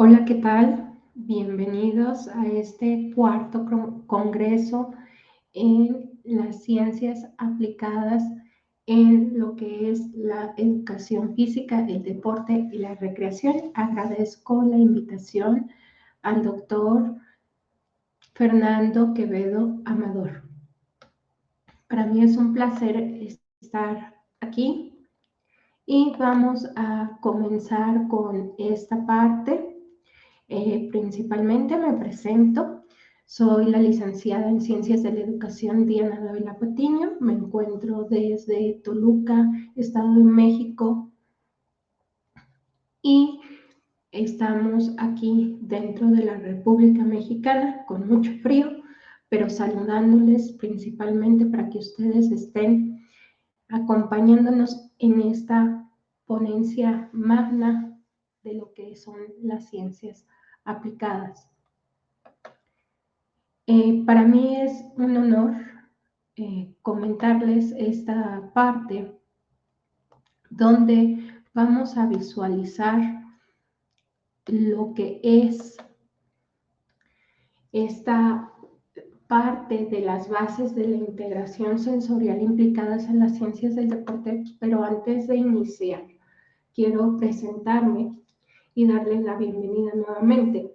Hola, ¿qué tal? Bienvenidos a este cuarto congreso en las ciencias aplicadas en lo que es la educación física, el deporte y la recreación. Agradezco la invitación al doctor Fernando Quevedo Amador. Para mí es un placer estar aquí y vamos a comenzar con esta parte. Principalmente me presento, soy la licenciada en Ciencias de la Educación Diana Dávila Patiño, me encuentro desde Toluca, Estado de México, y estamos aquí dentro de la República Mexicana con mucho frío, pero saludándoles principalmente para que ustedes estén acompañándonos en esta ponencia magna de lo que son las ciencias aplicadas. Para mí es un honor comentarles esta parte donde vamos a visualizar lo que es esta parte de las bases de la integración sensorial implicadas en las ciencias del deporte, pero antes de iniciar, quiero presentarme y darles la bienvenida nuevamente.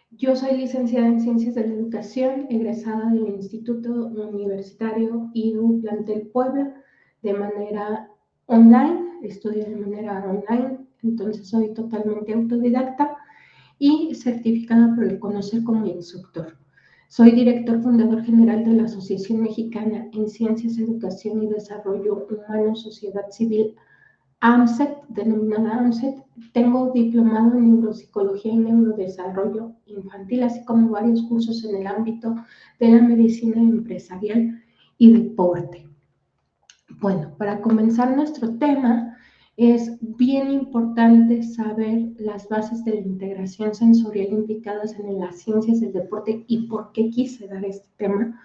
Yo soy licenciada en Ciencias de la Educación, egresada del Instituto Universitario IU Plantel Puebla de manera online, estudio de manera online, entonces soy totalmente autodidacta y certificada por el CONOCER como instructor. Soy director fundador general de la Asociación Mexicana en Ciencias, Educación y Desarrollo Humano, Sociedad Civil, AMSET, denominada AMSET. Tengo diplomado en neuropsicología y neurodesarrollo infantil, así como varios cursos en el ámbito de la medicina empresarial y deporte. Bueno, para comenzar nuestro tema, es bien importante saber las bases de la integración sensorial implicadas en las ciencias del deporte y por qué quise dar este tema.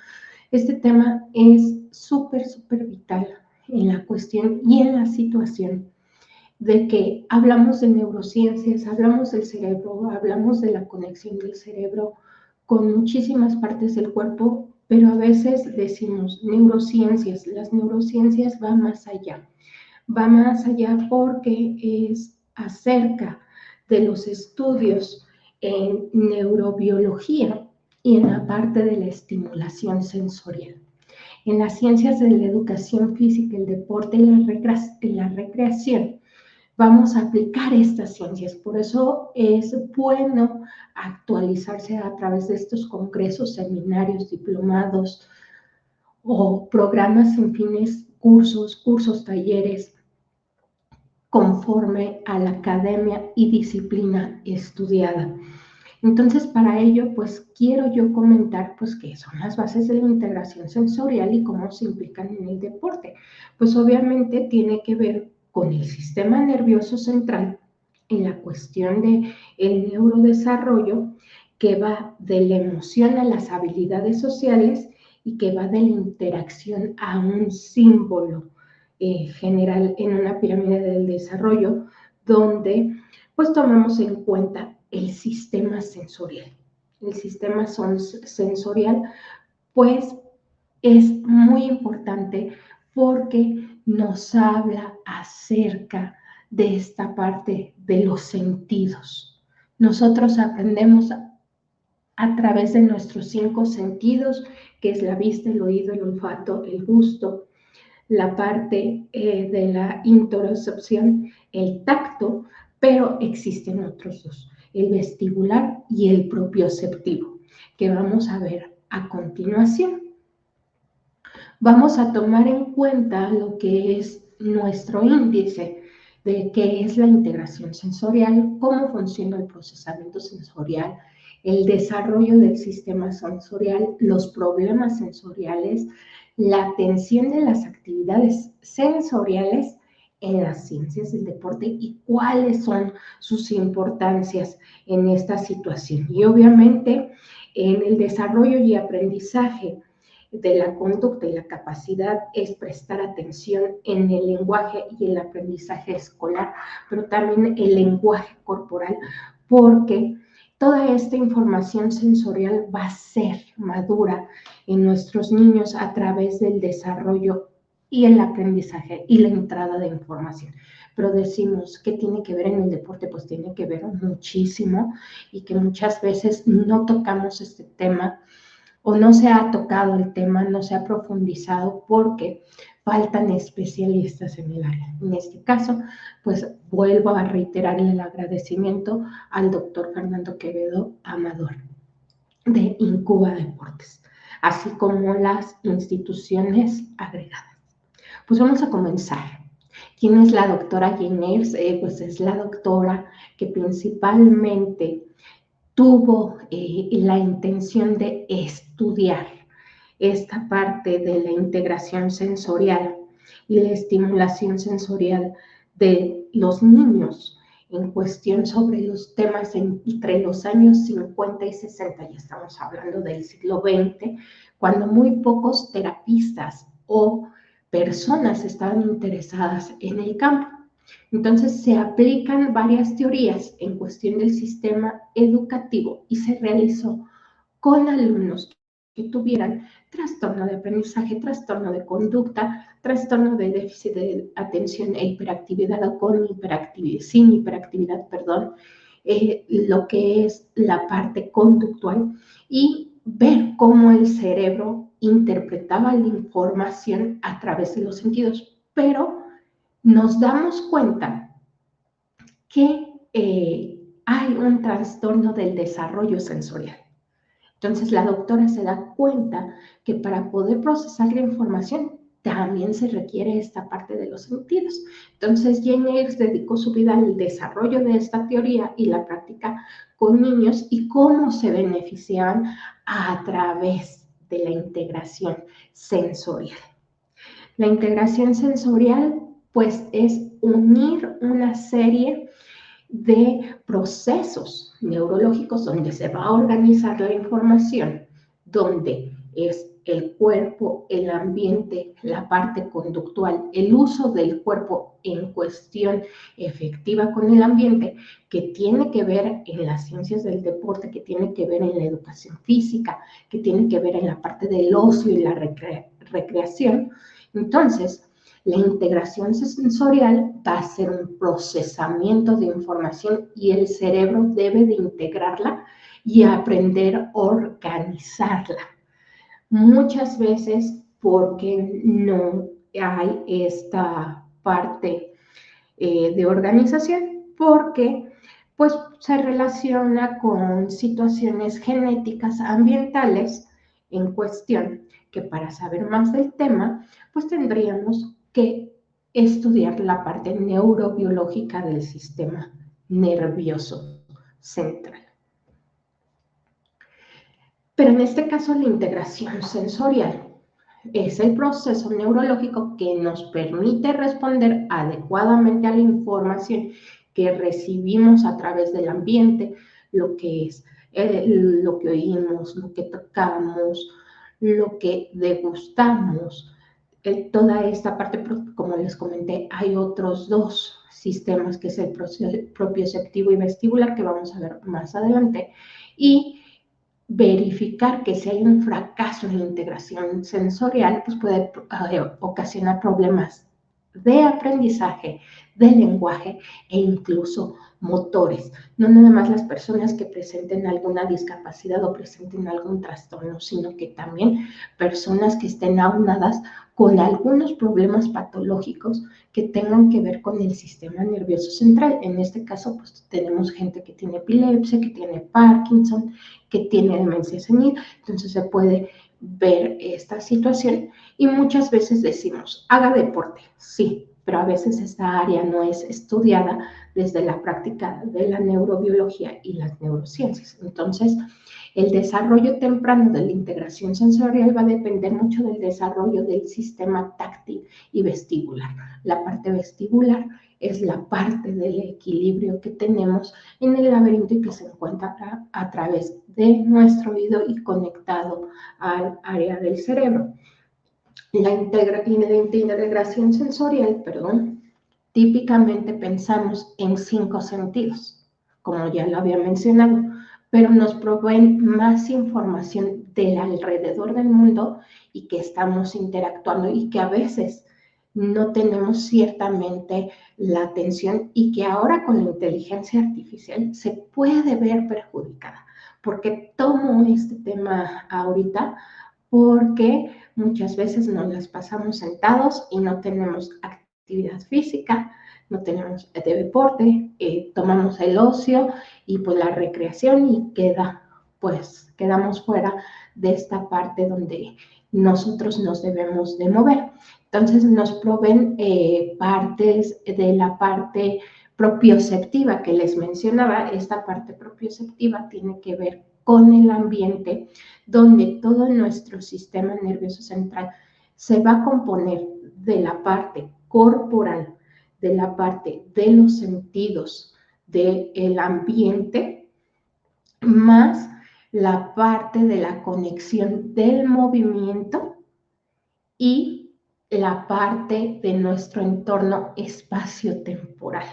Este tema es súper vital en la cuestión y en la situación de que hablamos de neurociencias, hablamos del cerebro, hablamos de la conexión del cerebro con muchísimas partes del cuerpo, pero a veces decimos neurociencias. Las neurociencias van más allá porque es acerca de los estudios en neurobiología y en la parte de la estimulación sensorial. En las ciencias de la educación física, el deporte y la recreación, vamos a aplicar estas ciencias. Por eso es bueno actualizarse a través de estos congresos, seminarios, diplomados o programas sin fines, cursos, talleres, conforme a la academia y disciplina estudiada. Entonces, para ello, pues quiero yo comentar, pues, qué son las bases de la integración sensorial y cómo se implican en el deporte. Pues obviamente tiene que ver con el sistema nervioso central en la cuestión de el neurodesarrollo, que va de la emoción a las habilidades sociales y que va de la interacción a un símbolo general en una pirámide del desarrollo, donde pues tomamos en cuenta el sistema sensorial. El sistema sensorial pues es muy importante porque nos habla acerca de esta parte de los sentidos. Nosotros aprendemos a través de nuestros 5 sentidos, que es la vista, el oído, el olfato, el gusto, la parte de la interocepción, el tacto, pero existen otros dos, el vestibular y el propioceptivo, que vamos a ver a continuación. Vamos a tomar en cuenta lo que es nuestro índice de qué es la integración sensorial, cómo funciona el procesamiento sensorial, el desarrollo del sistema sensorial, los problemas sensoriales, la atención de las actividades sensoriales en las ciencias del deporte y cuáles son sus importancias en esta situación. Y obviamente en el desarrollo y aprendizaje de la conducta y la capacidad es prestar atención en el lenguaje y el aprendizaje escolar, pero también el lenguaje corporal, porque toda esta información sensorial va a ser madura en nuestros niños a través del desarrollo y el aprendizaje y la entrada de información. Pero decimos, ¿qué tiene que ver en el deporte? Pues tiene que ver muchísimo, y que muchas veces no tocamos este tema o no se ha tocado el tema, no se ha profundizado porque faltan especialistas en el área. En este caso, pues vuelvo a reiterar el agradecimiento al doctor Fernando Quevedo Amador de Incuba Deportes, así como las instituciones agregadas. Pues vamos a comenzar. ¿Quién es la doctora Ginés? Pues es la doctora que principalmente tuvo la intención de estudiar esta parte de la integración sensorial y la estimulación sensorial de los niños en cuestión sobre los temas entre los años 50 y 60, ya estamos hablando del siglo XX, cuando muy pocos terapistas o personas estaban interesadas en el campo. Entonces se aplican varias teorías en cuestión del sistema educativo y se realizó con alumnos que tuvieran trastorno de aprendizaje, trastorno de conducta, trastorno de déficit de atención e hiperactividad o con hiperactividad, sin hiperactividad, perdón, lo que es la parte conductual, y ver cómo el cerebro interpretaba la información a través de los sentidos. Pero nos damos cuenta que hay un trastorno del desarrollo sensorial. Entonces la doctora se da cuenta que para poder procesar la información también se requiere esta parte de los sentidos. Entonces Jane Eyre dedicó su vida al desarrollo de esta teoría y la práctica con niños y cómo se beneficiaban a través de la integración sensorial. La integración sensorial, pues, es unir una serie de procesos neurológicos donde se va a organizar la información, donde es el cuerpo, el ambiente, la parte conductual, el uso del cuerpo en cuestión efectiva con el ambiente, que tiene que ver en las ciencias del deporte, que tiene que ver en la educación física, que tiene que ver en la parte del ocio y la recreación. Entonces, la integración sensorial va a ser un procesamiento de información y el cerebro debe de integrarla y aprender a organizarla. Muchas veces porque no hay esta parte de organización, porque pues se relaciona con situaciones genéticas ambientales en cuestión, que para saber más del tema, pues tendríamos que estudiar la parte neurobiológica del sistema nervioso central. Pero en este caso la integración sensorial es el proceso neurológico que nos permite responder adecuadamente a la información que recibimos a través del ambiente, lo que es lo que oímos, lo que tocamos, lo que degustamos, toda esta parte, como les comenté, hay otros dos sistemas, que es el propioceptivo y vestibular, que vamos a ver más adelante, y verificar que si hay un fracaso en la integración sensorial, pues puede ocasionar problemas de aprendizaje, de lenguaje e incluso motores. No nada más las personas que presenten alguna discapacidad o presenten algún trastorno, sino que también personas que estén aunadas con algunos problemas patológicos que tengan que ver con el sistema nervioso central. En este caso, pues tenemos gente que tiene epilepsia, que tiene Parkinson, que tiene demencia senil. Entonces se puede ver esta situación y muchas veces decimos, haga deporte, sí, pero a veces esta área no es estudiada desde la práctica de la neurobiología y las neurociencias. Entonces, el desarrollo temprano de la integración sensorial va a depender mucho del desarrollo del sistema táctil y vestibular. La parte vestibular es la parte del equilibrio que tenemos en el laberinto y que se encuentra a través de nuestro oído y conectado al área del cerebro. La integración sensorial, típicamente pensamos en 5 sentidos, como ya lo había mencionado, pero nos proveen más información del alrededor del mundo y que estamos interactuando y que a veces no tenemos ciertamente la atención y que ahora con la inteligencia artificial se puede ver perjudicada. Porque tomo este tema ahorita porque muchas veces nos las pasamos sentados y no tenemos actividad física, no tenemos deporte, tomamos el ocio y pues la recreación y quedamos fuera de esta parte donde nosotros nos debemos de mover. Entonces nos proveen partes de la parte propioceptiva que les mencionaba. Esta parte propioceptiva tiene que ver con el ambiente donde todo nuestro sistema nervioso central se va a componer de la parte corporal, de la parte de los sentidos, del ambiente, más la parte de la conexión del movimiento y la parte de nuestro entorno espacio-temporal,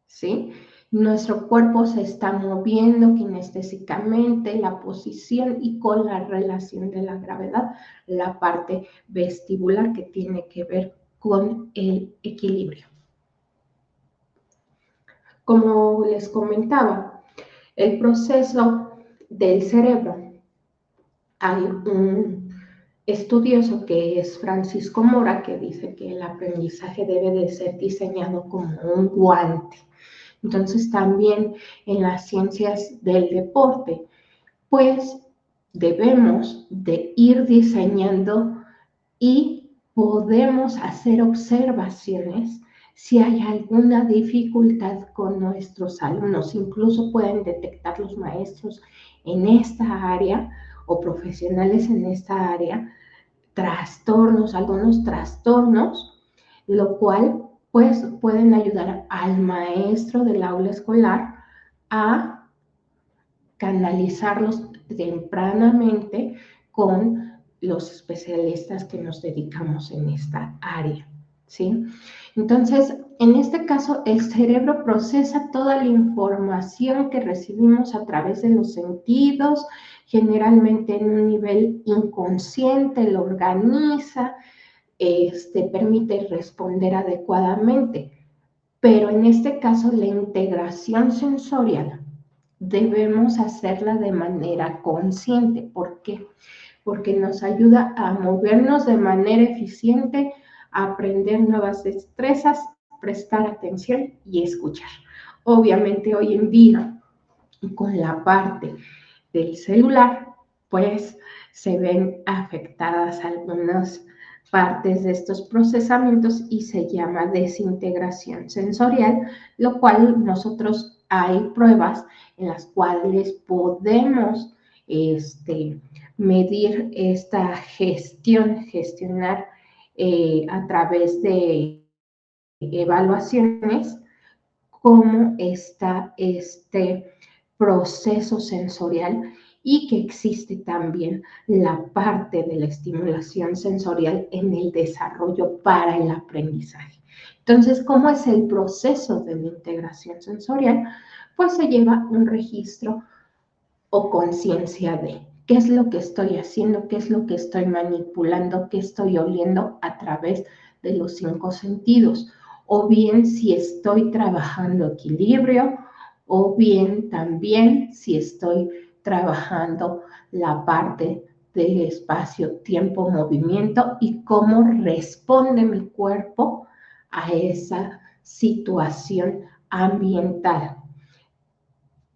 ¿sí? Nuestro cuerpo se está moviendo kinestésicamente, la posición y con la relación de la gravedad, la parte vestibular que tiene que ver con el equilibrio. Como les comentaba, el proceso del cerebro, hay un estudioso que es Francisco Mora que dice que el aprendizaje debe de ser diseñado como un guante. Entonces también en las ciencias del deporte, pues debemos de ir diseñando y podemos hacer observaciones si hay alguna dificultad con nuestros alumnos. Incluso pueden detectar los maestros en esta área o profesionales en esta área algunos trastornos, lo cual pues pueden ayudar al maestro del aula escolar a canalizarlos tempranamente con los especialistas que nos dedicamos en esta área, ¿sí? Entonces, en este caso, el cerebro procesa toda la información que recibimos a través de los sentidos, generalmente en un nivel inconsciente, lo organiza, permite responder adecuadamente. Pero en este caso, la integración sensorial debemos hacerla de manera consciente. ¿Por qué? Porque nos ayuda a movernos de manera eficiente, a aprender nuevas destrezas, prestar atención y escuchar. Obviamente hoy en día, con la parte del celular, pues se ven afectadas algunas partes de estos procesamientos y se llama desintegración sensorial, lo cual nosotros hay pruebas en las cuales podemos medir esta gestionar a través de evaluaciones cómo está este proceso sensorial y que existe también la parte de la estimulación sensorial en el desarrollo para el aprendizaje. Entonces, ¿cómo es el proceso de la integración sensorial? Pues se lleva un registro o conciencia de qué es lo que estoy haciendo, qué es lo que estoy manipulando, qué estoy oliendo a través de los 5 sentidos, o bien si estoy trabajando equilibrio, o bien también si estoy trabajando la parte del espacio, tiempo, movimiento y cómo responde mi cuerpo a esa situación ambiental.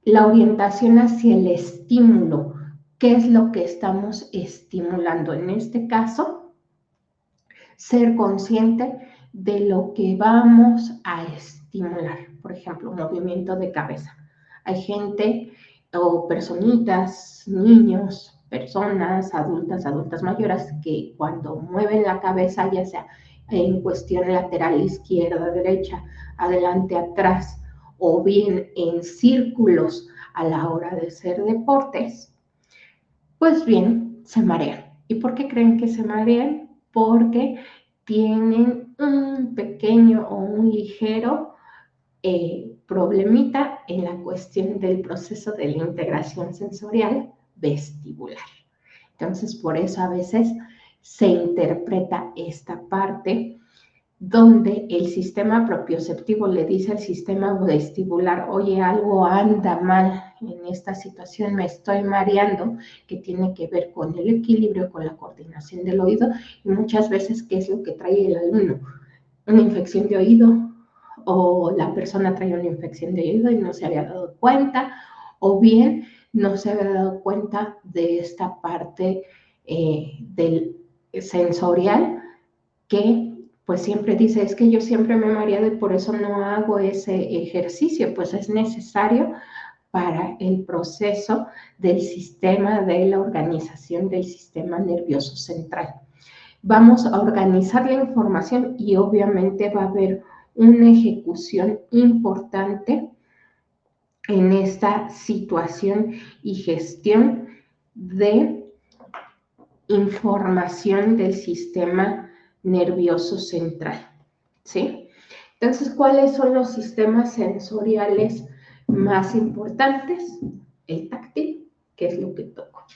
La orientación hacia el estímulo, ¿qué es lo que estamos estimulando? En este caso, ser consciente de lo que vamos a estimular. Por ejemplo, movimiento de cabeza. Hay gente o personitas, niños, personas, adultas mayores, que cuando mueven la cabeza, ya sea en cuestión lateral, izquierda, derecha, adelante, atrás, o bien en círculos a la hora de hacer deportes, pues bien, se marean. ¿Y por qué creen que se marean? Porque tienen un pequeño o un ligero problemita en la cuestión del proceso de la integración sensorial vestibular. Entonces, por eso a veces se interpreta esta parte donde el sistema propioceptivo le dice al sistema vestibular, oye, algo anda mal en esta situación, me estoy mareando, que tiene que ver con el equilibrio, con la coordinación del oído, y muchas veces, ¿qué es lo que trae el alumno? Una infección de oído, o la persona trae una infección de oído y no se había dado cuenta, o bien no se había dado cuenta de esta parte del sensorial que pues siempre dice, es que yo siempre me he mareado y por eso no hago ese ejercicio, pues es necesario para el proceso del sistema de la organización del sistema nervioso central. Vamos a organizar la información y obviamente va a haber una ejecución importante en esta situación y gestión de información del sistema nervioso central, ¿sí? Entonces, ¿cuáles son los sistemas sensoriales más importantes? El táctil, que es lo que toco.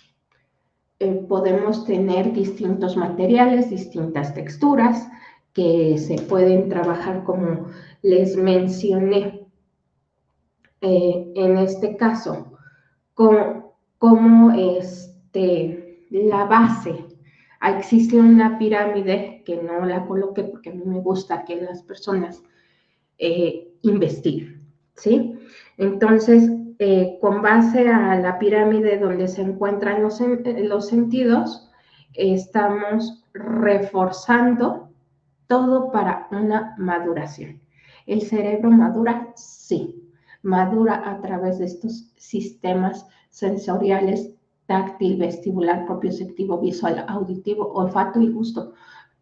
Podemos tener distintos materiales, distintas texturas que se pueden trabajar como les mencioné en este caso, como la base. Existe una pirámide que no la coloqué porque a mí me gusta que las personas investiguen, ¿sí? Entonces, con base a la pirámide donde se encuentran los sentidos, estamos reforzando todo para una maduración. ¿El cerebro madura? Sí, madura a través de estos sistemas sensoriales, táctil, vestibular, propioceptivo, visual, auditivo, olfato y gusto.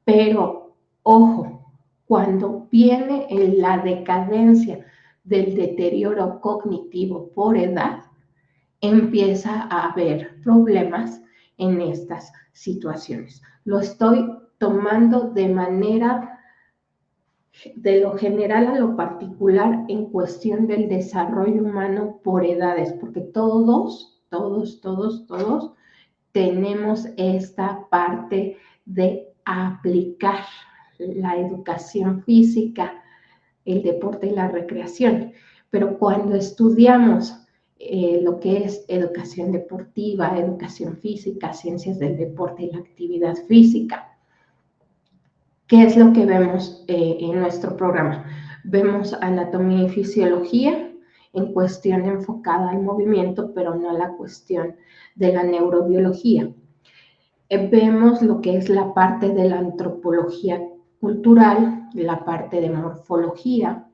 Pero, ojo, cuando viene la decadencia del deterioro cognitivo por edad, empieza a haber problemas en estas situaciones. Lo estoy tomando de manera de lo general a lo particular en cuestión del desarrollo humano por edades, porque todos tenemos esta parte de aplicar la educación física, el deporte y la recreación. Pero cuando estudiamos lo que es educación deportiva, educación física, ciencias del deporte y la actividad física, ¿qué es lo que vemos en nuestro programa? Vemos anatomía y fisiología en cuestión enfocada al movimiento, pero no a la cuestión de la neurobiología. Vemos lo que es la parte de la antropología cultural, la parte de morfología,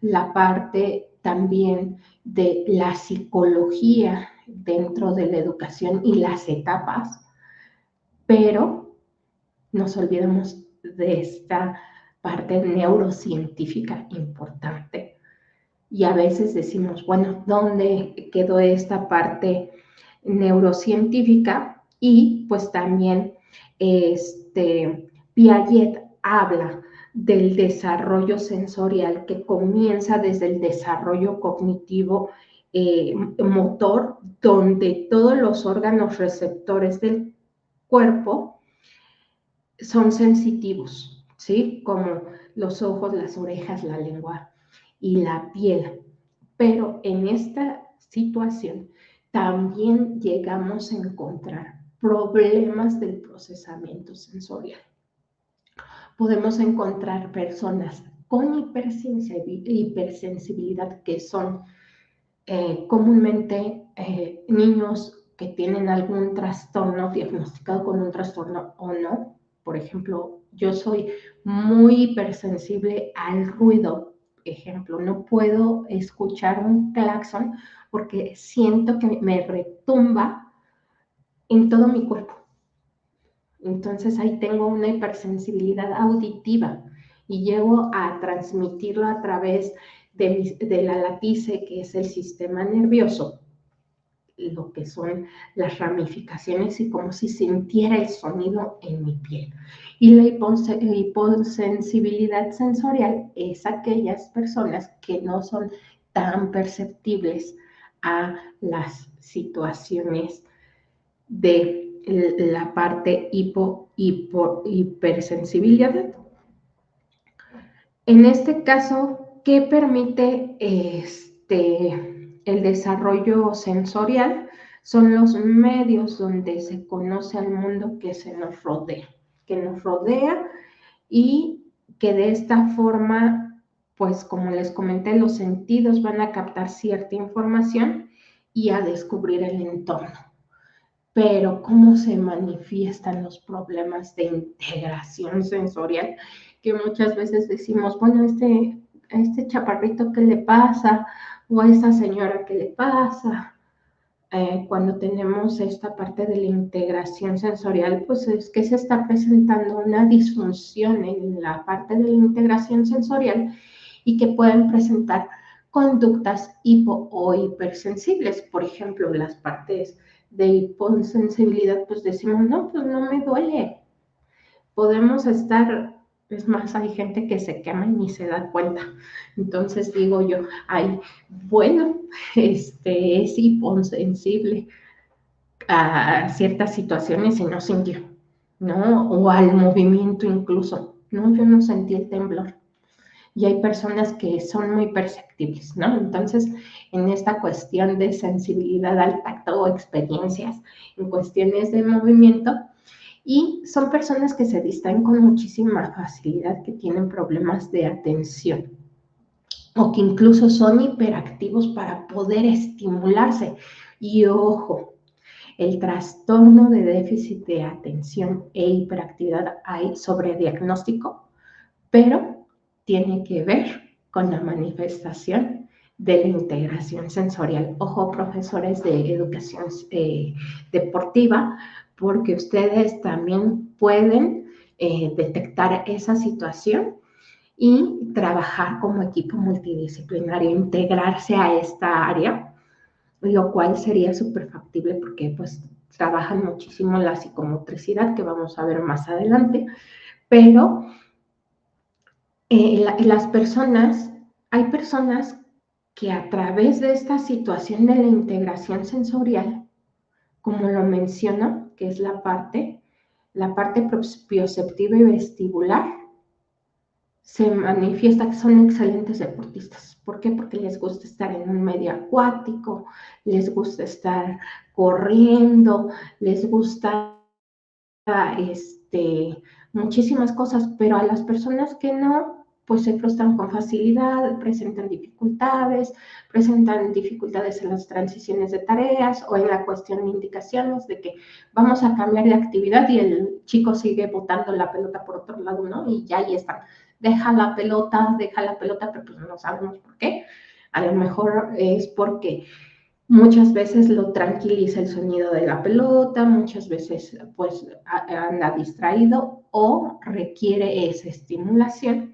la parte también de la psicología dentro de la educación y las etapas, pero nos olvidamos de esta parte neurocientífica importante. Y a veces decimos, bueno, ¿dónde quedó esta parte neurocientífica? Y pues también Piaget habla del desarrollo sensorial que comienza desde el desarrollo cognitivo motor, donde todos los órganos receptores del cuerpo son sensitivos, ¿sí? Como los ojos, las orejas, la lengua y la piel. Pero en esta situación también llegamos a encontrar problemas del procesamiento sensorial. Podemos encontrar personas con hipersensibilidad que son comúnmente niños que tienen algún trastorno diagnosticado con un trastorno o no, por ejemplo, Yo soy muy hipersensible al ruido. Ejemplo, no puedo escuchar un claxon porque siento que me retumba en todo mi cuerpo. Entonces ahí tengo una hipersensibilidad auditiva y llego a transmitirlo a través de la latice, que es el sistema nervioso, lo que son las ramificaciones y como si sintiera el sonido en mi piel. Y la hiposensibilidad sensorial es aquellas personas que no son tan perceptibles a las situaciones de la parte hipersensibilidad. En este caso, ¿qué permite el desarrollo sensorial? Son los medios donde se conoce al mundo que nos rodea y que de esta forma, pues como les comenté, los sentidos van a captar cierta información y a descubrir el entorno. Pero ¿cómo se manifiestan los problemas de integración sensorial? Que muchas veces decimos, bueno, este chaparrito, ¿qué le pasa? O a esta señora, ¿qué le pasa? Cuando tenemos esta parte de la integración sensorial, pues es que se está presentando una disfunción en la parte de la integración sensorial y que pueden presentar conductas hipo o hipersensibles. Por ejemplo, las partes de hiposensibilidad, pues decimos, no, pues no me duele. Podemos estar, es más, hay gente que se quema y ni se da cuenta. Entonces digo yo, ay, bueno, es hiposensible a ciertas situaciones y no sintió, ¿no? O al movimiento incluso, ¿no? Yo no sentí el temblor. Y hay personas que son muy perceptibles, ¿no? Entonces, en esta cuestión de sensibilidad al tacto o experiencias en cuestiones de movimiento, y son personas que se distraen con muchísima facilidad, que tienen problemas de atención o que incluso son hiperactivos para poder estimularse. Y ojo, el trastorno de déficit de atención e hiperactividad hay sobrediagnóstico, pero tiene que ver con la manifestación de la integración sensorial. Ojo, profesores de educación deportiva, porque ustedes también pueden detectar esa situación y trabajar como equipo multidisciplinario, integrarse a esta área, lo cual sería súper factible porque pues trabajan muchísimo la psicomotricidad, que vamos a ver más adelante, pero las personas, hay personas que a través de esta situación de la integración sensorial, como lo menciono, que es la parte propioceptiva y vestibular, se manifiesta que son excelentes deportistas. ¿Por qué? Porque les gusta estar en un medio acuático, les gusta estar corriendo, les gusta muchísimas cosas, pero a las personas que no, pues se frustran con facilidad, presentan dificultades en las transiciones de tareas o en la cuestión de indicaciones de que vamos a cambiar de actividad y el chico sigue botando la pelota por otro lado, ¿no? Y ya ahí está, deja la pelota, pero pues no sabemos por qué. A lo mejor es porque muchas veces lo tranquiliza el sonido de la pelota, muchas veces pues anda distraído o requiere esa estimulación.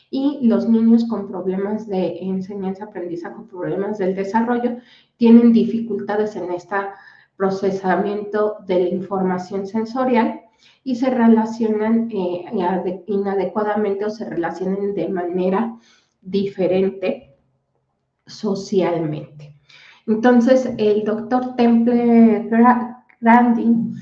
Y los niños con problemas de enseñanza-aprendizaje, con problemas del desarrollo, tienen dificultades en este procesamiento de la información sensorial y se relacionan inadecuadamente o se relacionan de manera diferente socialmente. Entonces, el doctor Temple Grandin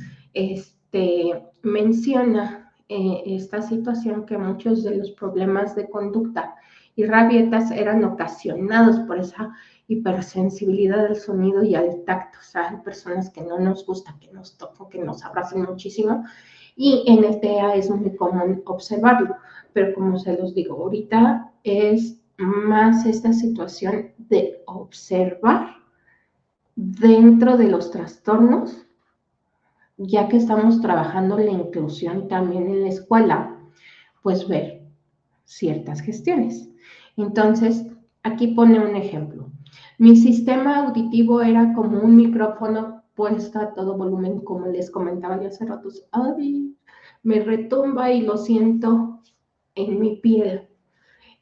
menciona esta situación, que muchos de los problemas de conducta y rabietas eran ocasionados por esa hipersensibilidad al sonido y al tacto. O sea, hay personas que no nos gusta que nos toquen, que nos abracen muchísimo, y en el TEA es muy común observarlo, pero como se los digo, ahorita es más esta situación de observar dentro de los trastornos, ya que estamos trabajando la inclusión también en la escuela, pues ver ciertas gestiones. Entonces, aquí pone un ejemplo. Mi sistema auditivo era como un micrófono puesto a todo volumen, como les comentaba yo hace rato. Ay, me retumba y lo siento en mi piel.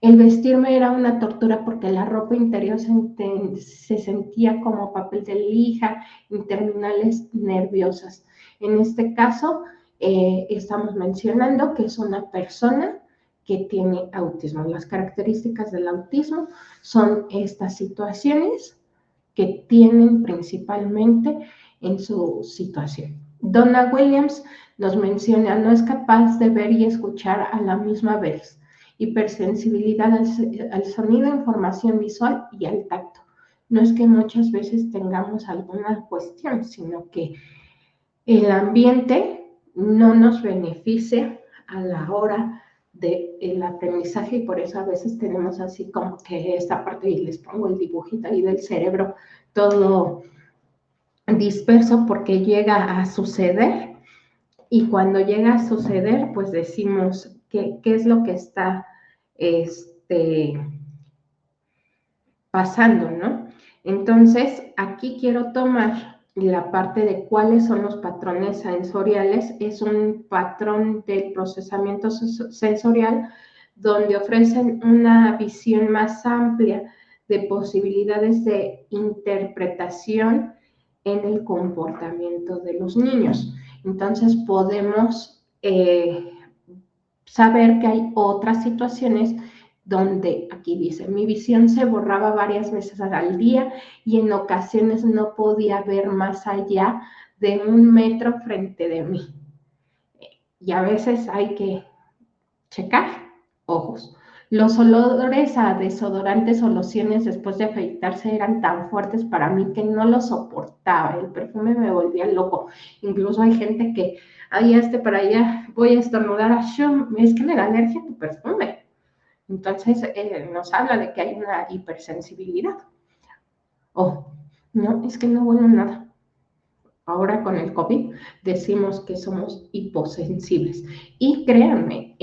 El vestirme era una tortura porque la ropa interior se sentía como papel de lija en terminales nerviosas. En este caso, estamos mencionando que es una persona que tiene autismo. Las características del autismo son estas situaciones que tienen principalmente en su situación. Donna Williams nos menciona, no es capaz de ver y escuchar a la misma vez. Hipersensibilidad al sonido, información visual y al tacto. No es que muchas veces tengamos alguna cuestión, sino que el ambiente no nos beneficia a la hora del aprendizaje y por eso a veces tenemos así como que esta parte, y les pongo el dibujito ahí del cerebro todo disperso porque llega a suceder, y cuando llega a suceder pues decimos qué es lo que está pasando, ¿no? Entonces, aquí quiero tomar la parte de cuáles son los patrones sensoriales. Es un patrón del procesamiento sensorial donde ofrecen una visión más amplia de posibilidades de interpretación en el comportamiento de los niños. Entonces, podemos saber que hay otras situaciones donde aquí dice, mi visión se borraba varias veces al día y en ocasiones no podía ver más allá de 1 metro frente de mí. Y a veces hay que checar ojos. Los olores a desodorantes o lociones después de afeitarse eran tan fuertes para mí que no lo soportaba. El perfume me volvía loco. Incluso hay gente que, ahí para allá, voy a estornudar, es que me da alergia a tu perfume. Entonces, nos habla de que hay una hipersensibilidad. No, es que no huele nada. Ahora con el COVID decimos que somos hiposensibles. Y créanme,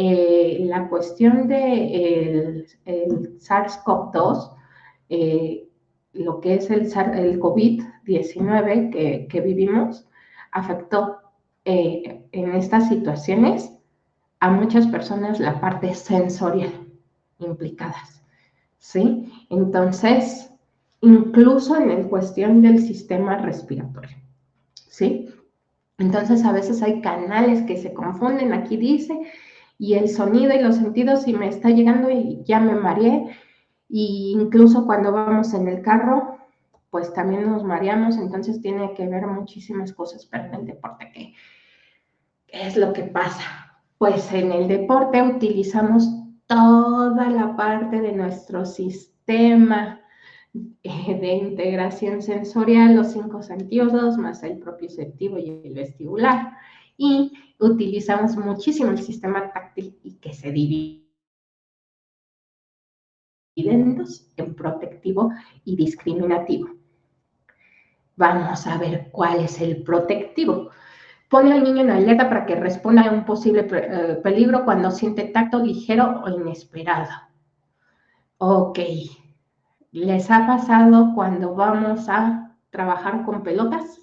la cuestión de el SARS-CoV-2, lo que es el COVID-19 que vivimos, afectó en estas situaciones a muchas personas la parte sensorial implicadas, ¿sí? Entonces, incluso en la cuestión del sistema respiratorio, ¿sí? Entonces, a veces hay canales que se confunden, aquí dice, y el sonido y los sentidos, y me está llegando y ya me mareé, y incluso cuando vamos en el carro, pues también nos mareamos, entonces tiene que ver muchísimas cosas, pero en el deporte, ¿qué es lo que pasa? Pues en el deporte utilizamos toda la parte de nuestro sistema de integración sensorial, los 5 sentidos, más el propioceptivo y el vestibular. Y utilizamos muchísimo el sistema táctil y que se divide en protectivo y discriminativo. Vamos a ver cuál es el protectivo. Pone al niño en alerta para que responda a un posible peligro cuando siente tacto ligero o inesperado. Ok, ¿les ha pasado cuando vamos a trabajar con pelotas?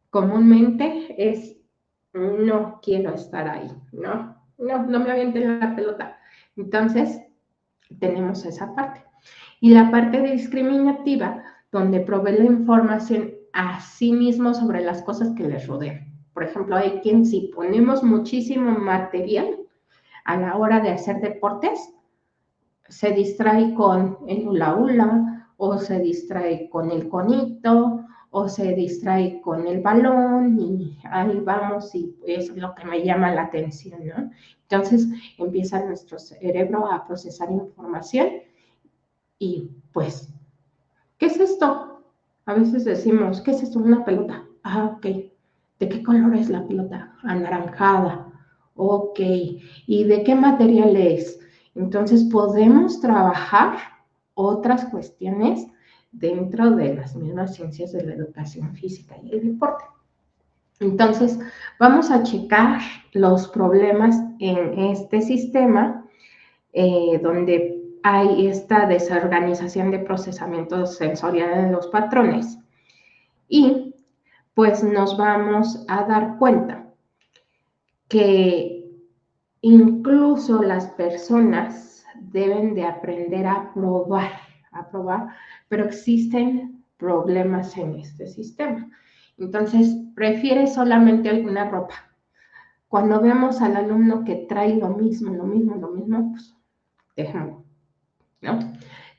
Comúnmente es, no quiero estar ahí, no me avienten la pelota. Entonces, tenemos esa parte. Y la parte discriminativa, donde provee la información a sí mismo sobre las cosas que les rodean. Por ejemplo, hay quien si ponemos muchísimo material a la hora de hacer deportes, se distrae con el hula hula, o se distrae con el conito, o se distrae con el balón, y ahí vamos, y es lo que me llama la atención, ¿no? Entonces empieza nuestro cerebro a procesar información y pues, ¿qué es esto? A veces decimos, ¿qué es esto? Una pelota. Ah, ok. ¿De qué color es la pelota? Anaranjada. Ok. ¿Y de qué material es? Entonces podemos trabajar otras cuestiones dentro de las mismas ciencias de la educación física y el deporte. Entonces, vamos a checar los problemas en este sistema donde hay esta desorganización de procesamiento sensorial en los patrones. Y pues nos vamos a dar cuenta que incluso las personas deben de aprender a probar, pero existen problemas en este sistema. Entonces, prefiere solamente alguna ropa. Cuando vemos al alumno que trae lo mismo, pues dejémoslo, ¿no?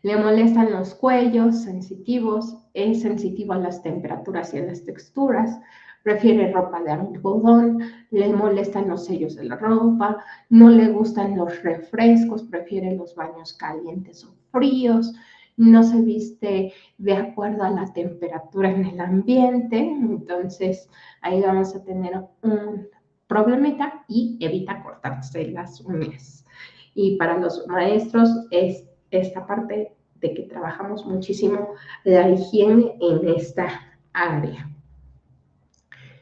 Le molestan los cuellos sensitivos, es sensitivo a las temperaturas y a las texturas, prefiere ropa de algodón, le molestan los sellos de la ropa, no le gustan los refrescos, prefiere los baños calientes o fríos, no se viste de acuerdo a la temperatura en el ambiente. Entonces ahí vamos a tener un problemita y evita cortarse las uñas. Y para los maestros es esta parte de que trabajamos muchísimo la higiene en esta área.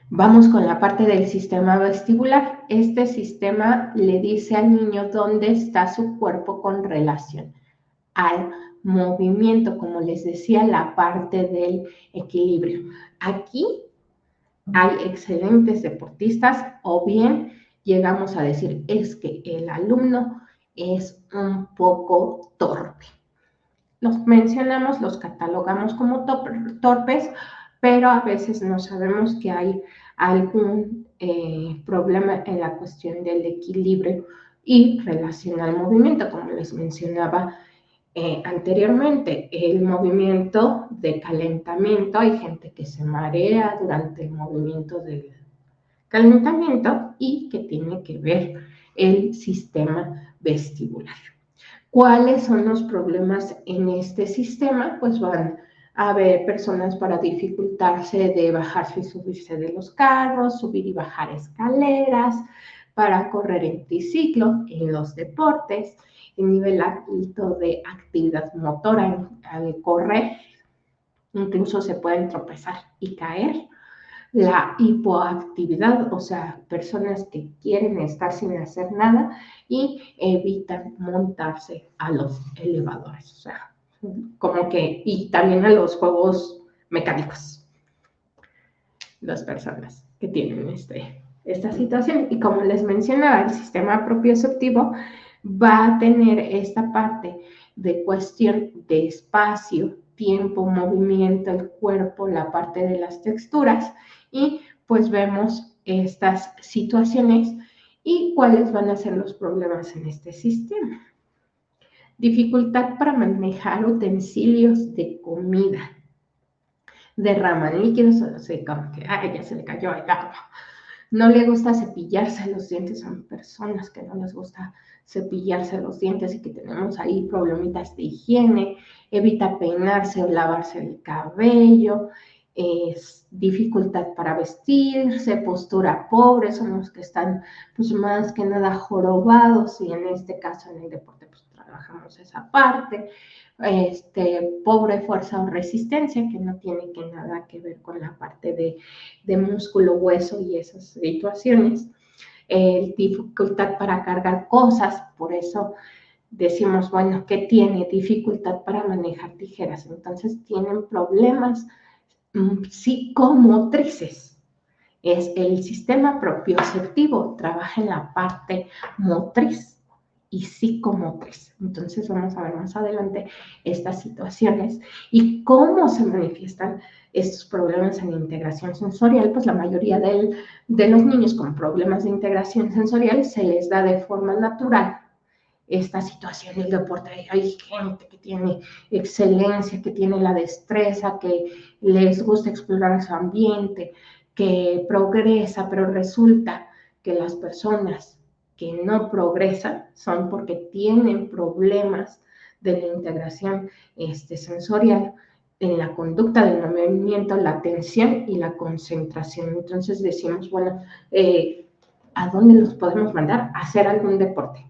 Vamos con la parte del sistema vestibular. Este sistema le dice al niño dónde está su cuerpo con relación al movimiento, como les decía, la parte del equilibrio. Aquí hay excelentes deportistas o bien llegamos a decir es que el alumno es un poco torpe. Los mencionamos, los catalogamos como torpes, pero a veces no sabemos que hay algún problema en la cuestión del equilibrio y relación al movimiento, como les mencionaba anteriormente. El movimiento de calentamiento, hay gente que se marea durante el movimiento del calentamiento y que tiene que ver el sistema vestibular. ¿Cuáles son los problemas en este sistema? Pues van a haber personas para dificultarse de bajarse y subirse de los carros, subir y bajar escaleras, para correr en triciclo, en los deportes, el nivel alto de actividad motora al correr, incluso se pueden tropezar y caer. La hipoactividad, o sea, personas que quieren estar sin hacer nada y evitan montarse a los elevadores, o sea, como que, y también a los juegos mecánicos, las personas que tienen esta situación. Y como les mencionaba, el sistema propioceptivo va a tener esta parte de cuestión de espacio, tiempo, movimiento, el cuerpo, la parte de las texturas, y pues vemos estas situaciones y cuáles van a ser los problemas en este sistema. Dificultad para manejar utensilios de comida. Derraman líquidos, o sea, como que, ay, ya se le cayó el agua. No le gusta cepillarse los dientes, son personas que no les gusta cepillarse los dientes y que tenemos ahí problemitas de higiene, evita peinarse o lavarse el cabello, es dificultad para vestirse, postura pobre, son los que están pues más que nada jorobados y en este caso en el deporte pues trabajamos esa parte. Pobre fuerza o resistencia, que no tiene que nada que ver con la parte de músculo, hueso y esas situaciones. Dificultad para cargar cosas, por eso decimos, bueno, que tiene dificultad para manejar tijeras, entonces tienen problemas psicomotrices. Es el sistema propioceptivo, trabaja en la parte motriz y psicomotriz. Entonces vamos a ver más adelante estas situaciones y cómo se manifiestan estos problemas en integración sensorial. Pues la mayoría de los niños con problemas de integración sensorial se les da de forma natural esta situación del deporte. Hay gente que tiene excelencia, que tiene la destreza, que les gusta explorar su ambiente, que progresa, pero resulta que las personas que no progresan son porque tienen problemas de la integración sensorial en la conducta del movimiento, la atención y la concentración. Entonces decimos, bueno, ¿a dónde los podemos mandar? A hacer algún deporte.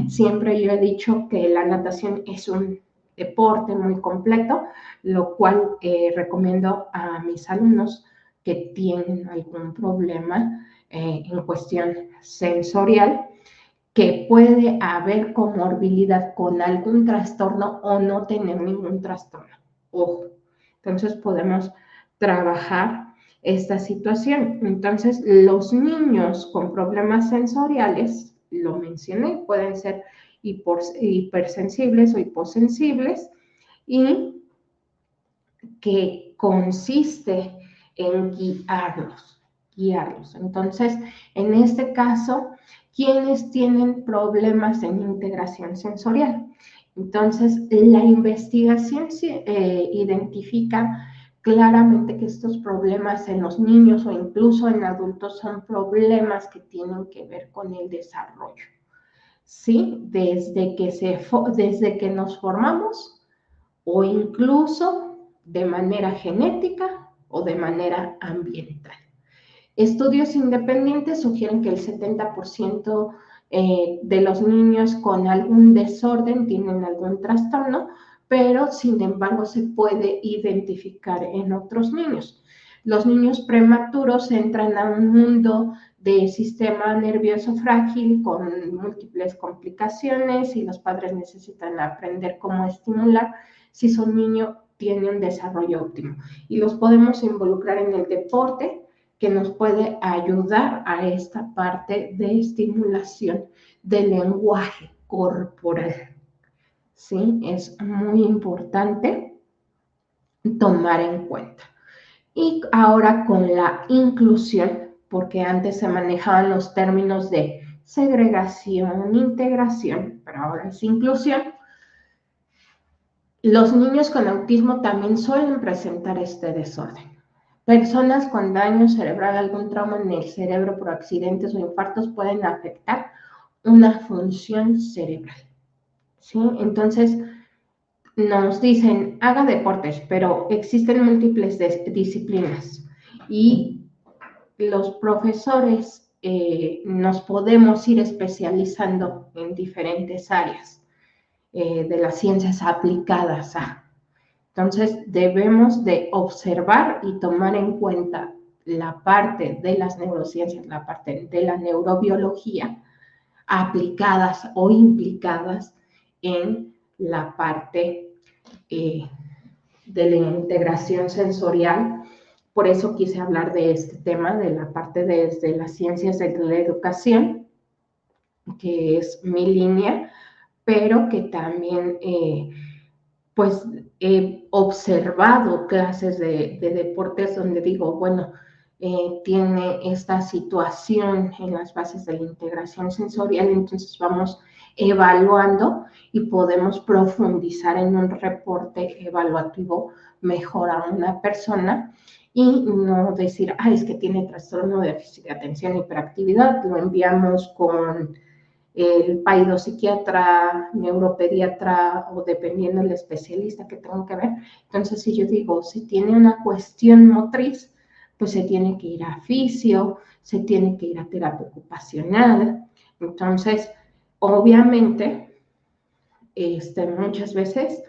Siempre yo he dicho que la natación es un deporte muy completo, lo cual recomiendo a mis alumnos que tienen algún problema en cuestión sensorial, que puede haber comorbilidad con algún trastorno o no tener ningún trastorno. Ojo, entonces podemos trabajar esta situación. Entonces, los niños con problemas sensoriales, lo mencioné, pueden ser hipersensibles o hiposensibles, y que consiste en guiarlos. Entonces, en este caso, ¿quiénes tienen problemas en integración sensorial? Entonces, la investigación identifica claramente que estos problemas en los niños o incluso en adultos son problemas que tienen que ver con el desarrollo, ¿sí? Desde que nos formamos o incluso de manera genética o de manera ambiental. Estudios independientes sugieren que el 70% de los niños con algún desorden tienen algún trastorno, pero sin embargo se puede identificar en otros niños. Los niños prematuros entran a un mundo de sistema nervioso frágil con múltiples complicaciones y los padres necesitan aprender cómo estimular si su niño tiene un desarrollo óptimo. Y los podemos involucrar en el deporte, que nos puede ayudar a esta parte de estimulación del lenguaje corporal. ¿Sí? Es muy importante tomar en cuenta. Y ahora con la inclusión, porque antes se manejaban los términos de segregación, integración, pero ahora es inclusión. Los niños con autismo también suelen presentar este desorden. Personas con daño cerebral, algún trauma en el cerebro por accidentes o infartos pueden afectar una función cerebral, ¿sí? Entonces, nos dicen, haga deportes, pero existen múltiples disciplinas y los profesores nos podemos ir especializando en diferentes áreas de las ciencias aplicadas a. Entonces, debemos de observar y tomar en cuenta la parte de las neurociencias, la parte de la neurobiología aplicadas o implicadas en la parte de la integración sensorial. Por eso quise hablar de este tema, de la parte desde las ciencias de la educación, que es mi línea, pero que también pues he observado clases de deportes donde digo, bueno, tiene esta situación en las bases de la integración sensorial, entonces vamos evaluando y podemos profundizar en un reporte evaluativo mejor a una persona y no decir, es que tiene trastorno de déficit de atención e hiperactividad, lo enviamos con el paidopsiquiatra, neuropediatra o dependiendo del especialista que tengo que ver. Entonces, si yo digo, si tiene una cuestión motriz, pues se tiene que ir a fisio, se tiene que ir a terapia ocupacional. Entonces, obviamente, muchas veces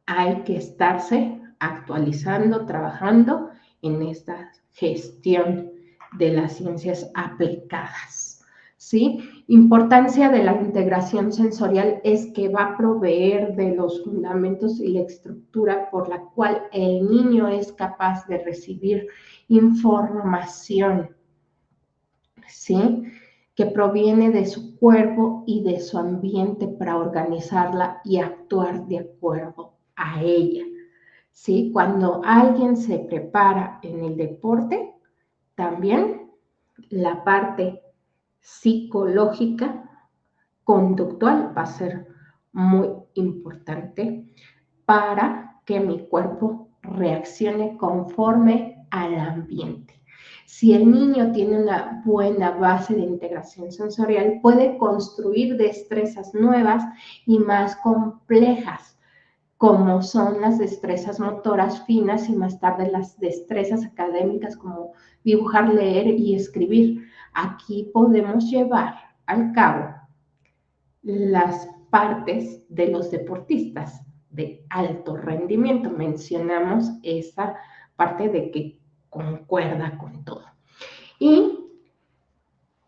hay que estarse actualizando, trabajando en esta gestión de las ciencias aplicadas, ¿sí? Importancia de la integración sensorial es que va a proveer de los fundamentos y la estructura por la cual el niño es capaz de recibir información, ¿sí? Que proviene de su cuerpo y de su ambiente para organizarla y actuar de acuerdo a ella, ¿sí? Cuando alguien se prepara en el deporte, también la parte psicológica, conductual va a ser muy importante para que mi cuerpo reaccione conforme al ambiente. Si el niño tiene una buena base de integración sensorial, puede construir destrezas nuevas y más complejas, como son las destrezas motoras finas y más tarde las destrezas académicas como dibujar, leer y escribir. Aquí podemos llevar al cabo las partes de los deportistas de alto rendimiento. Mencionamos esa parte de que concuerda con todo. Y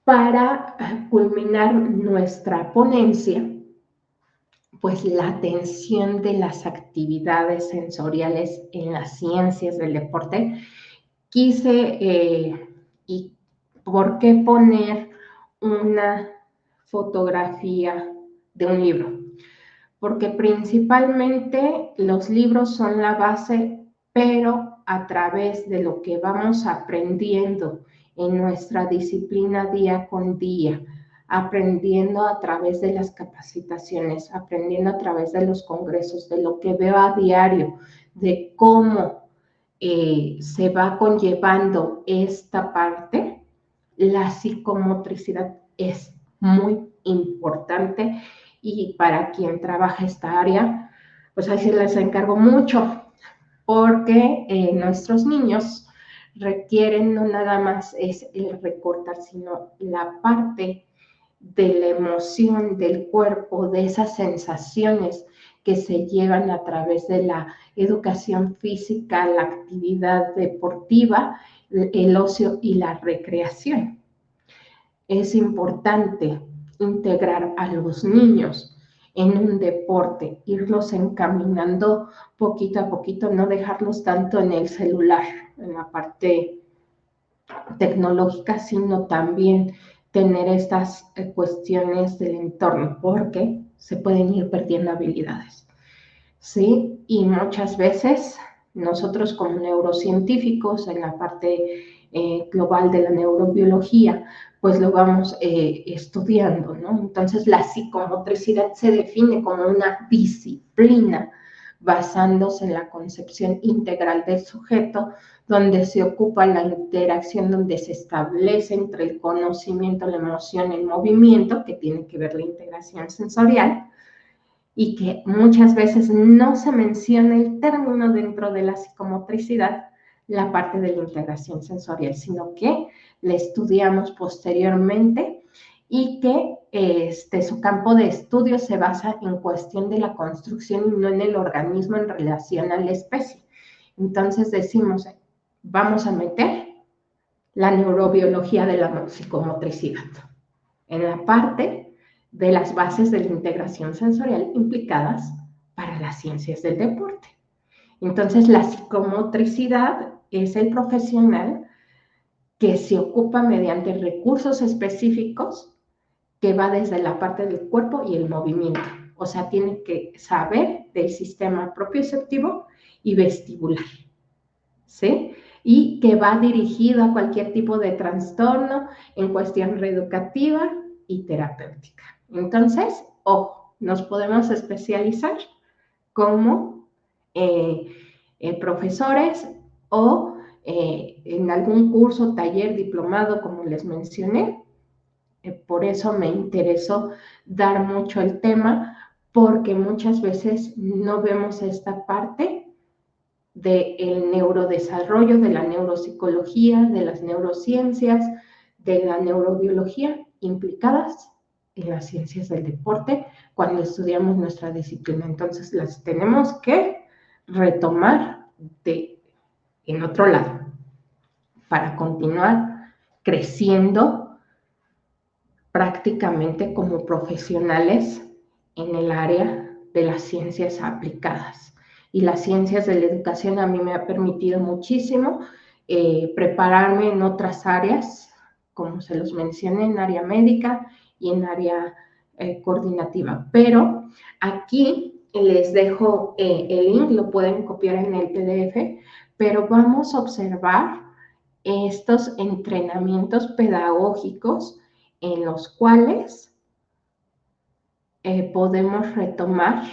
para culminar nuestra ponencia, pues la atención de las actividades sensoriales en las ciencias del deporte, y por qué poner una fotografía de un libro, porque principalmente los libros son la base, pero a través de lo que vamos aprendiendo en nuestra disciplina día con día, aprendiendo a través de las capacitaciones, aprendiendo a través de los congresos, de lo que veo a diario, de cómo se va conllevando esta parte, la psicomotricidad es muy importante y para quien trabaja esta área, pues ahí sí les encargo mucho porque nuestros niños requieren no nada más es el recortar, sino la parte de la emoción del cuerpo, de esas sensaciones que se llevan a través de la educación física, la actividad deportiva, el ocio y la recreación. Es importante integrar a los niños en un deporte, irlos encaminando poquito a poquito, no dejarlos tanto en el celular, en la parte tecnológica, sino también tener estas cuestiones del entorno, porque se pueden ir perdiendo habilidades, ¿sí? Y muchas veces nosotros como neurocientíficos en la parte global de la neurobiología, pues lo vamos estudiando, ¿no? Entonces la psicomotricidad se define como una disciplina basándose en la concepción integral del sujeto, donde se ocupa la interacción, donde se establece entre el conocimiento, la emoción, el movimiento, que tiene que ver la integración sensorial, y que muchas veces no se menciona el término dentro de la psicomotricidad, la parte de la integración sensorial, sino que la estudiamos posteriormente y que su campo de estudio se basa en cuestión de la construcción y no en el organismo en relación a la especie. Entonces decimos, vamos a meter la neurobiología de la psicomotricidad en la parte de las bases de la integración sensorial implicadas para las ciencias del deporte. Entonces, la psicomotricidad es el profesional que se ocupa mediante recursos específicos que va desde la parte del cuerpo y el movimiento. O sea, tiene que saber del sistema propioceptivo y vestibular, ¿sí? Y que va dirigido a cualquier tipo de trastorno en cuestión reeducativa y terapéutica. Entonces, ojo, nos podemos especializar como profesores o en algún curso, taller, diplomado, como les mencioné. Por eso me interesó dar mucho el tema, porque muchas veces no vemos esta parte del neurodesarrollo, de la neuropsicología, de las neurociencias, de la neurobiología implicadas en las ciencias del deporte cuando estudiamos nuestra disciplina. Entonces las tenemos que retomar en otro lado para continuar creciendo prácticamente como profesionales en el área de las ciencias aplicadas. Y las ciencias de la educación a mí me ha permitido muchísimo prepararme en otras áreas, como se los mencioné, en área médica y en área coordinativa. Pero aquí les dejo el link, lo pueden copiar en el PDF, pero vamos a observar estos entrenamientos pedagógicos en los cuales podemos retomar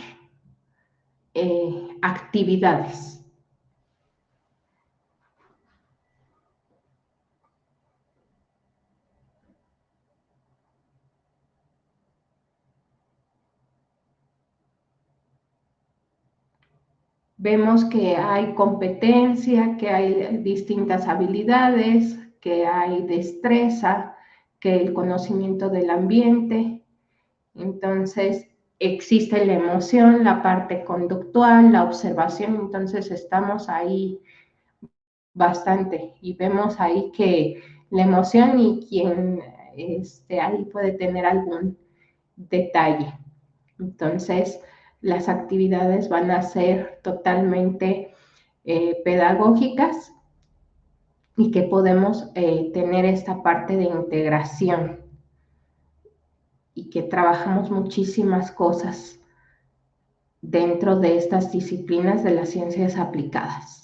actividades. Vemos que hay competencia, que hay distintas habilidades, que hay destreza, que el conocimiento del ambiente. Entonces, existe la emoción, la parte conductual, la observación. Entonces, estamos ahí bastante y vemos ahí que la emoción y quien ahí puede tener algún detalle. Entonces, las actividades van a ser totalmente pedagógicas y que podemos tener esta parte de integración y que trabajamos muchísimas cosas dentro de estas disciplinas de las ciencias aplicadas.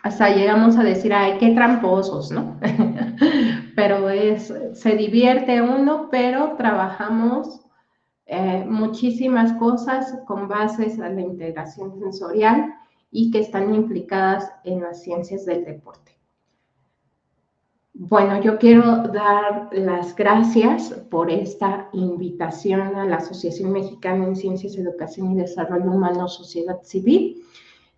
Hasta llegamos a decir, ay, qué tramposos, ¿no? Pero se divierte uno, pero trabajamos muchísimas cosas con bases a la integración sensorial y que están implicadas en las ciencias del deporte. Bueno, yo quiero dar las gracias por esta invitación a la Asociación Mexicana en Ciencias, Educación y Desarrollo Humano, Sociedad Civil.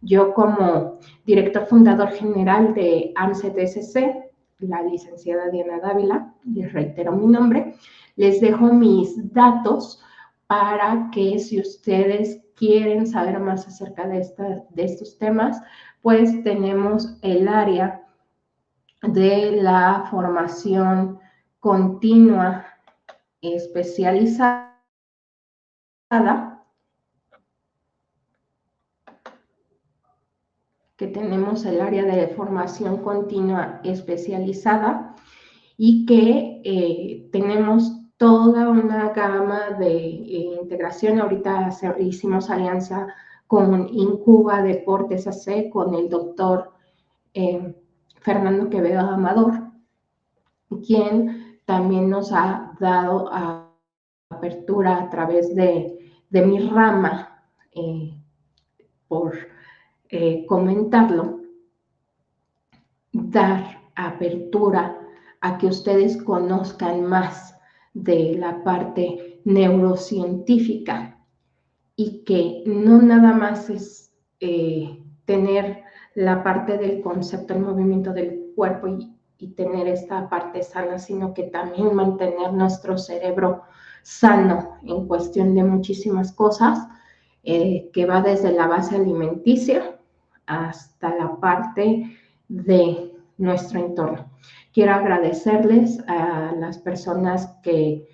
Yo como director fundador general de AMCET-SC, la licenciada Diana Dávila, les reitero mi nombre, les dejo mis datos para que si ustedes quieren saber más acerca de estos temas, pues tenemos el área de la formación continua especializada, que tenemos el área de formación continua especializada y que tenemos toda una gama de integración. Ahorita hicimos alianza con Incuba Deportes AC, con el doctor Fernando Quevedo Amador, quien también nos ha dado apertura a través de mi rama, por comentarlo, dar apertura a que ustedes conozcan más de la parte neurocientífica y que no nada más es tener la parte del concepto, el movimiento del cuerpo y tener esta parte sana, sino que también mantener nuestro cerebro sano en cuestión de muchísimas cosas, que va desde la base alimenticia hasta la parte de nuestro entorno. Quiero agradecerles a las personas que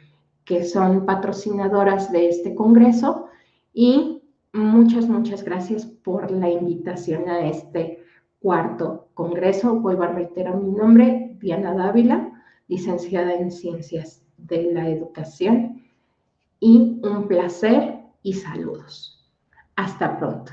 son patrocinadoras de este congreso y muchas gracias por la invitación a este cuarto congreso. Vuelvo a reiterar mi nombre, Diana Dávila, licenciada en Ciencias de la Educación, y un placer y saludos. Hasta pronto.